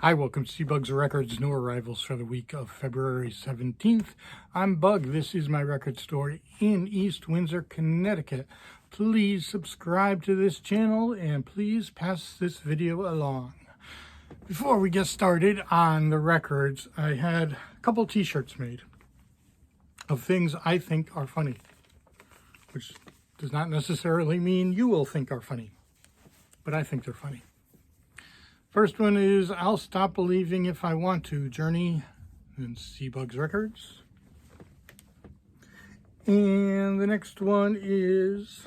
Hi, welcome to CBug's Records, new arrivals for the week of February 17th. I'm Bug. This is my record store in East Windsor, Connecticut. Please subscribe to this channel and please pass this video along. Before we get started on the records, I had a couple t-shirts made of things I think are funny, which does not necessarily mean you will think are funny, but I think they're funny. First one is I'll Stop Believing If I Want to, Journey and CBug's Records. And the next one is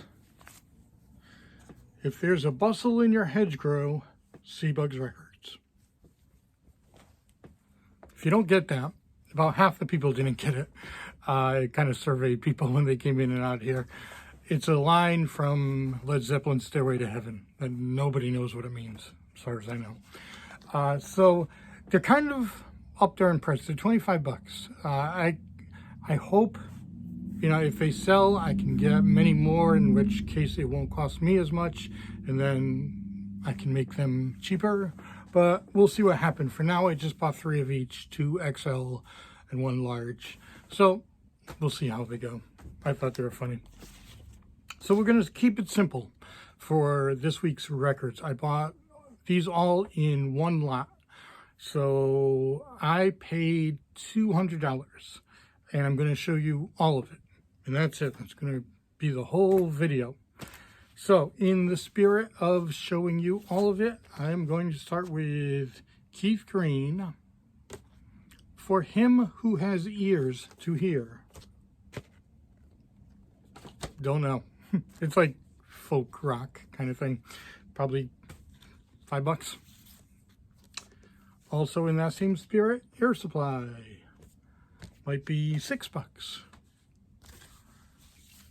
If There's a Bustle in Your Hedgerow, CBug's Records. If you don't get that, about half the people didn't get it. I kind of surveyed people when they came in and out here. It's a line from Led Zeppelin's Stairway to Heaven that nobody knows what it means, as far as I know. So they're kind of up there in price. They're 25 bucks. I hope, if they sell, I can get many more, in which case it won't cost me as much, and then I can make them cheaper. But we'll see what happens. For now, I just bought 3 of each, 2 XL and 1 large. So we'll see how they go. I thought they were funny. So we're going to keep it simple for this week's records. I bought these all in one lot. So I paid $200 and I'm going to show you all of it. And that's it. That's going to be the whole video. So in the spirit of showing you all of it, I'm going to start with Keith Green, For Him Who Has Ears to Hear. Don't know. It's like folk rock kind of thing. Probably $5. Also in that same spirit, Air Supply. Might be $6.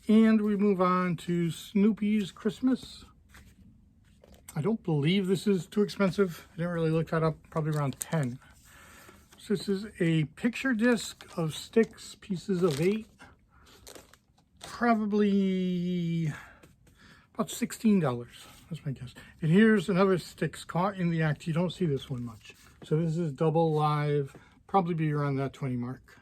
And we move on to Snoopy's Christmas. I don't believe this is too expensive. I didn't really look that up. Probably around 10. So this is a picture disc of sticks, pieces of 8. Probably about $16. That's my guess. And here's another Sticks Caught in the Act. You don't see this one much. So this is double live. Probably be around that 20 mark.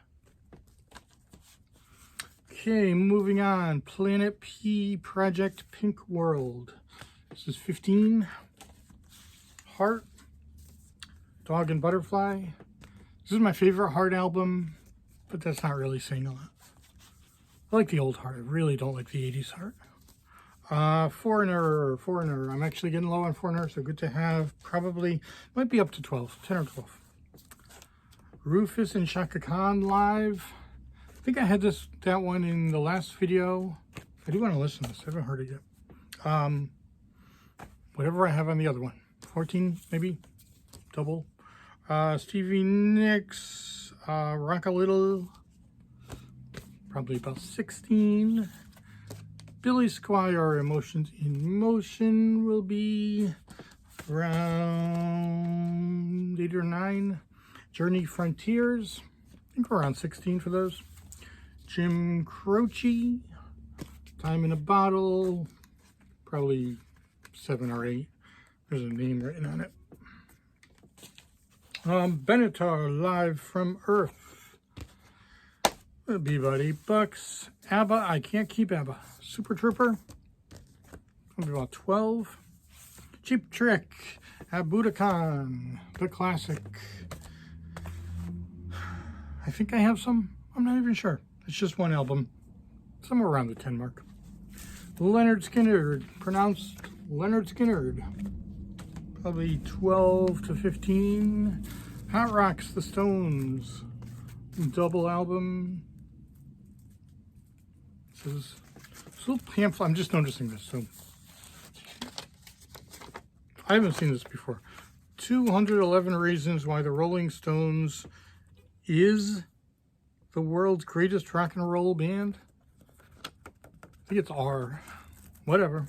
Okay, moving on. Planet P Project Pink World. This is 15. Heart. Dog and Butterfly. This is my favorite Heart album, but that's not really saying a lot. I like the old Heart. I really don't like the 80s Heart. Foreigner. I'm actually getting low on Foreigner, so good to have. Probably, might be up to 12, 10 or 12. Rufus and Shaka Khan live. I think I had that one in the last video. I do want to listen to this. I haven't heard it yet. Whatever I have on the other one. 14, maybe? Double. Stevie Nicks, Rock a Little. Probably about 16. Billy Squier, Emotions in Motion, will be around 8 or 9. Journey Frontiers, I think we're around 16 for those. Jim Croce, Time in a Bottle, probably 7 or 8. There's a name written on it. Benatar, Live from Earth. It'll be about $8. ABBA, I Can't Keep ABBA. Super Trooper, it'll be about 12. Cheap Trick, Budokan, the classic. I think I have some, I'm not even sure. It's just one album, somewhere around the 10 mark. Leonard Skinner, pronounced Leonard Skinner, probably 12 to 15. Hot Rocks, The Stones, double album. This is a little pamphlet. I'm just noticing this, so I haven't seen this before. 211 Reasons Why the Rolling Stones is the world's greatest rock and roll band. I think it's R. Whatever.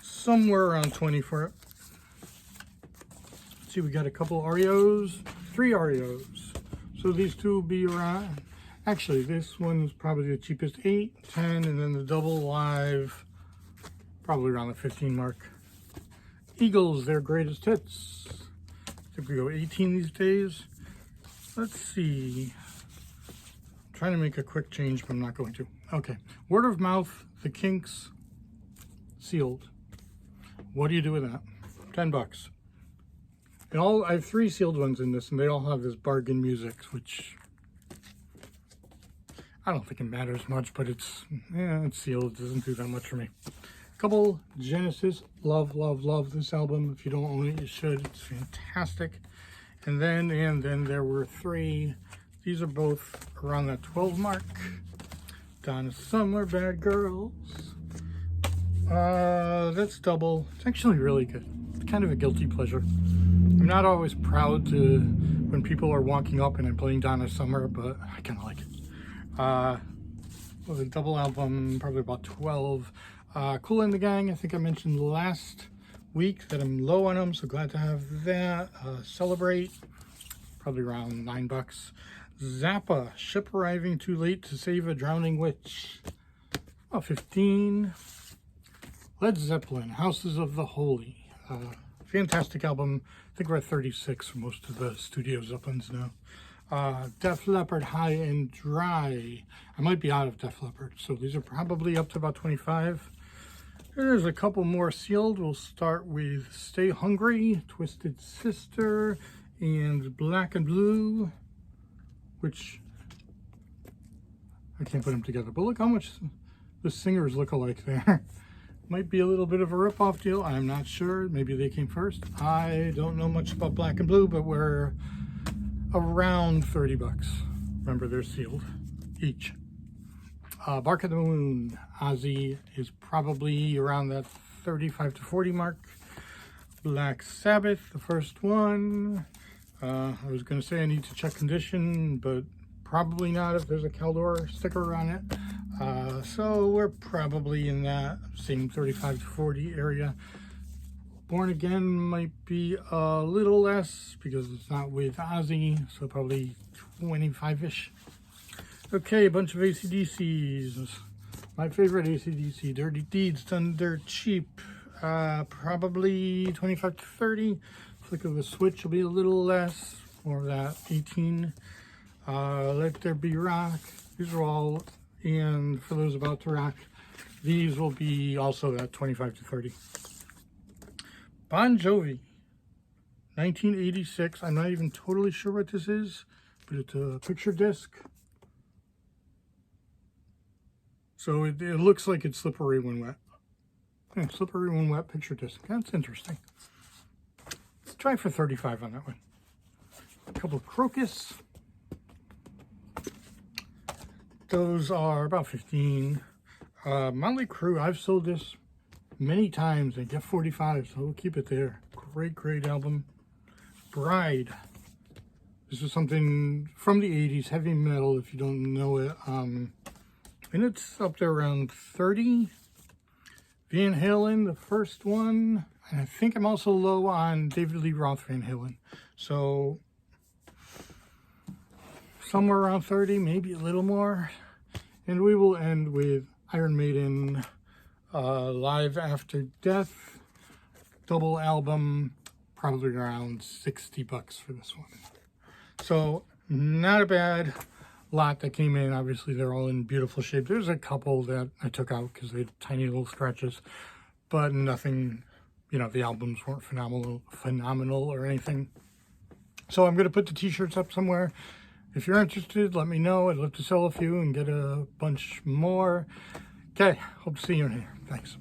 Somewhere around 20 for it. Let's see, we got a couple Oreos. 3 Oreos. So these two will be around. Actually, this one's probably the cheapest, 8, 10, and then the double live, probably around the 15 mark. Eagles, Their Greatest Hits. think we go 18 these days. Let's see. I'm trying to make a quick change, but I'm not going to. Okay. Word of Mouth, The Kinks, sealed. What do you do with that? $10. And I have 3 sealed ones in this, and they all have this bargain music, which I don't think it matters much, but it's sealed. It doesn't do that much for me. A couple Genesis. Love this album. If you don't own it, you should. It's fantastic. And then there were 3. These are both around that 12 mark. Donna Summer, Bad Girls. That's double. It's actually really good. It's kind of a guilty pleasure. I'm not always proud to when people are walking up and I'm playing Donna Summer, but I kind of like it. Was a double album, probably about 12. Kool and the Gang, I think I mentioned last week that I'm low on them, so glad to have that. Celebrate, probably around $9. Zappa, Ship Arriving Too Late to Save a Drowning Witch, about 15. Led Zeppelin, Houses of the Holy, fantastic album. I think we're at 36 for most of the studio Zeppelins now. Def Leppard, High and Dry. I might be out of Def Leppard, so these are probably up to about 25. There's a couple more sealed. We'll start with Stay Hungry, Twisted Sister, and Black and Blue, which I can't put them together, but look how much the singers look alike there. Might be a little bit of a rip-off deal. I'm not sure. Maybe they came first. I don't know much about Black and Blue, but we're around $30. Remember, they're sealed each. Bark at the Moon, Ozzy is probably around that 35 to 40 mark. Black Sabbath, the first one. I was going to say I need to check condition, but probably not if there's a Caldor sticker on it. So we're probably in that same 35 to 40 area. Born Again might be a little less because it's not with Ozzy, so probably 25-ish. Okay, a bunch of AC/DCs. My favorite AC/DC, Dirty Deeds, Done Dirt Cheap. Probably 25 to 30. Flick of the switch will be a little less, more of that, 18. Let There Be Rock. These are all, and for those about to rock, these will be also at 25 to 30. Bon Jovi, 1986. I'm not even totally sure what this is, but it's a picture disc. So it looks like it's Slippery When Wet. Yeah, Slippery When Wet picture disc. That's interesting. Let's try for 35 on that one. A couple of Crocus. Those are about 15. Motley Crue, I've sold this many times. I get 45, so we'll keep it there. Great album. Bride. This is something from the 80s, heavy metal, if you don't know it. And it's up there around 30. Van Halen, the first one. And I think I'm also low on David Lee Roth Van Halen. So somewhere around 30, maybe a little more. And we will end with Iron Maiden, Live After Death, double album, probably around $60 for this one. So not a bad lot that came in. Obviously they're all in beautiful shape. There's a couple that I took out because they had tiny little scratches, but nothing, you know, the albums weren't phenomenal or anything. So I'm going to put the t-shirts up somewhere. If you're interested, let me know. I'd love to sell a few and get a bunch more. Okay, hope to see you in here. Thanks.